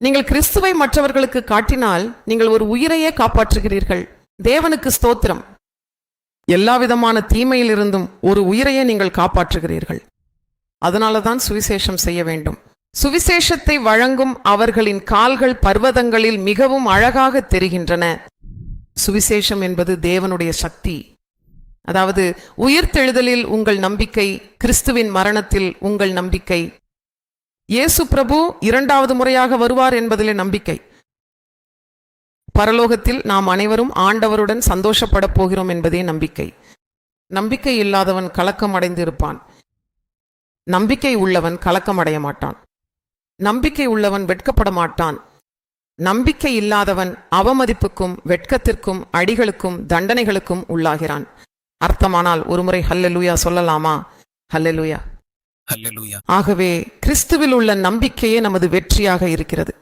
நீங்கள் கிறிஸ்துவை மற்றவர்களுக்கு காட்டினால் நீங்கள் ஒரு உயிரையே காப்பாற்றுகிறீர்கள். தேவனுக்கு ஸ்தோத்திரம். எல்லா விதமான தீமையிலிருந்தும் ஒரு உயிரையே நீங்கள் காப்பாற்றுகிறீர்கள். அதனாலதான் சுவிசேஷம் செய்ய வேண்டும். சுவிசேஷத்தை வழங்கும் அவர்களின் கால்கள் பர்வதங்களில் மிகவும் அழகாக தெரிகின்றன. சுவிசேஷம் என்பது தேவனுடைய சக்தி. அதாவது உயிர்த்தெழுதலில் உங்கள் நம்பிக்கை, கிறிஸ்துவின் மரணத்தில் உங்கள் நம்பிக்கை, இயேசு பிரபு 2வது முறையாக வருவார் என்பதிலே நம்பிக்கை, பரலோகத்தில் நாம் அனைவரும் ஆண்டவருடன் சந்தோஷப்பட போகிறோம் என்பதே நம்பிக்கை. நம்பிக்கை இல்லாதவன் கலக்கம் அடைந்து இருப்பான். நம்பிக்கை உள்ளவன் கலக்கம் அடைய மாட்டான். நம்பிக்கை உள்ளவன் வெட்கப்பட மாட்டான். நம்பிக்கை இல்லாதவன் அவமதிப்புக்கும் வெட்கத்திற்கும் அடிகளுக்கும் தண்டனைகளுக்கும் உள்ளாகிறான். அர்த்தமானால் ஒருமுறை ஹல்லேலூயா சொல்லலாமா? ஹல்லேலூயா. ஹல்லேலூயா. ஆகவே கிறிஸ்துவில் உள்ள நம்பிக்கையே நமது வெற்றியாக இருக்கிறது.